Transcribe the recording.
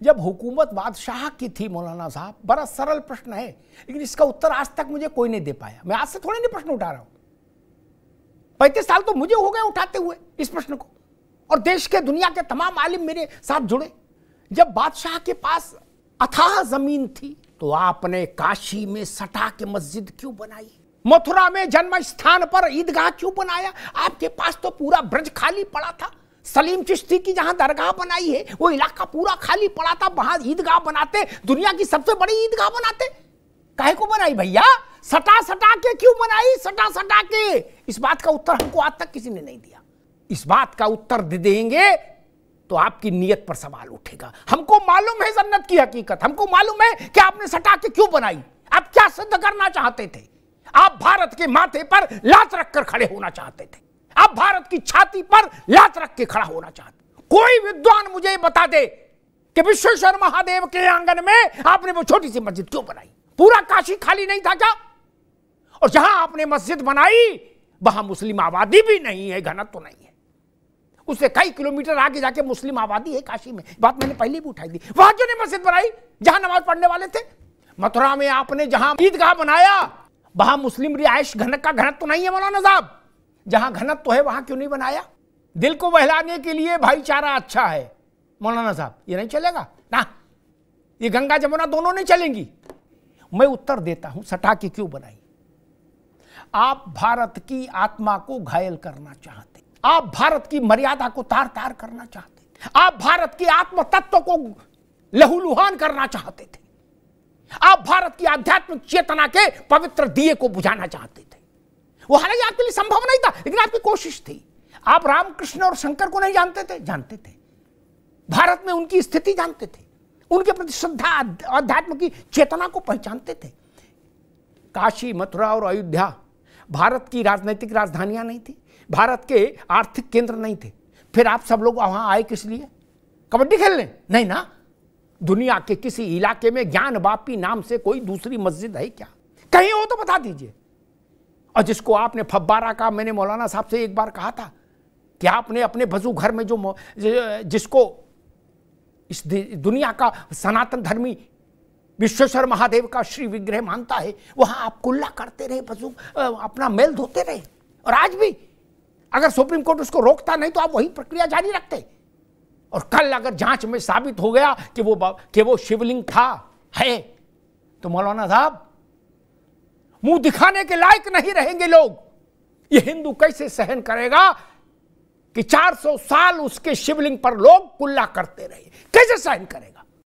जब हुकूमत बादशाह की थी मौलाना साहब, बड़ा सरल प्रश्न है, लेकिन इसका उत्तर आज तक मुझे कोई नहीं दे पाया। मैं आज से थोड़े नहीं प्रश्न उठा रहा हूं, 35 साल तो मुझे हो गए उठाते हुए इस प्रश्न को, और देश के दुनिया के तमाम आलिम मेरे साथ जुड़े। जब बादशाह के पास अथाह जमीन थी तो आपने काशी में सटा के मस्जिद क्यों बनाई? मथुरा में जन्म स्थान पर ईदगाह क्यों बनाया? आपके पास तो पूरा ब्रज खाली पड़ा था। सलीम चिश्ती की जहां दरगाह बनाई है वो इलाका पूरा खाली पड़ा था, वहां ईदगाह बनाते, दुनिया की सबसे बड़ी ईदगाह बनाते। काहे को बनाई भैया? सटा सटा के क्यों बनाई? सटा सटा के। इस बात का उत्तर हमको आज तक किसी ने नहीं दिया। इस बात का उत्तर दे देंगे तो आपकी नीयत पर सवाल उठेगा। हमको मालूम है जन्नत की हकीकत, हमको मालूम है कि आपने सटा के क्यों बनाई, आप क्या सिद्ध करना चाहते थे। आप भारत के माथे पर लात रखकर खड़े होना चाहते थे, आप भारत की छाती पर लात रख के खड़ा होना चाहते। कोई विद्वान मुझे बता दे कि विश्वेश्वर महादेव के आंगन में आपने वो छोटी सी मस्जिद क्यों बनाई? पूरा काशी खाली नहीं था क्या? और जहां आपने मस्जिद बनाई वहां मुस्लिम आबादी भी नहीं है, घनत्व तो नहीं है। उससे कई किलोमीटर आगे जाके मुस्लिम आबादी है काशी में, बात मैंने पहले भी उठाई थी। वहां क्यों नहीं मस्जिद बनाई जहां नमाज पढ़ने वाले थे? मथुरा में आपने जहां ईदगाह बनाया वहां मुस्लिम रिहायश का घनत्व तो नहीं है मौलाना साहब, जहां घनत्व तो है वहां क्यों नहीं बनाया? दिल को बहलाने के लिए भाईचारा अच्छा है मौलाना साहब, ये नहीं चलेगा ना, ये गंगा जमुना दोनों नहीं चलेंगी। मैं उत्तर देता हूं, सटा के क्यों बनाई? आप भारत की आत्मा को घायल करना चाहते, आप भारत की मर्यादा को तार तार करना चाहते, आप भारत के आत्म तत्व को लहूलुहान करना चाहते थे, आप भारत की आध्यात्मिक चेतना के पवित्र दिए को बुझाना चाहते थे। वो हालांकि आपके लिए संभव नहीं था, लेकिन आपकी कोशिश थी। आप रामकृष्ण और शंकर को नहीं जानते थे? जानते थे। भारत में उनकी स्थिति जानते थे, उनके प्रति श्रद्धा अध्यात्म की चेतना को पहचानते थे। काशी, मथुरा और अयोध्या भारत की राजनीतिक राजधानियां नहीं थी, भारत के आर्थिक केंद्र नहीं थे। फिर आप सब लोग वहां आए किस लिए? कबड्डी खेलने? नहीं ना। दुनिया के किसी इलाके में ज्ञान वापी नाम से कोई दूसरी मस्जिद है क्या? कहीं हो तो बता दीजिए। और जिसको आपने फब्बारा का, मैंने मौलाना साहब से एक बार कहा था कि आपने अपने वजू घर में जिसको इस दुनिया का सनातन धर्मी विश्वेश्वर महादेव का श्री विग्रह मानता है, वहां आप कुल्ला करते रहे, वजू अपना मेल धोते रहे। और आज भी अगर सुप्रीम कोर्ट उसको रोकता नहीं तो आप वही प्रक्रिया जारी रखते। और कल अगर जांच में साबित हो गया कि वो शिवलिंग था, है, तो मौलाना साहब मुंह दिखाने के लायक नहीं रहेंगे लोग। ये हिंदू कैसे सहन करेगा कि 400 साल उसके शिवलिंग पर लोग कुल्ला करते रहे? कैसे सहन करेगा?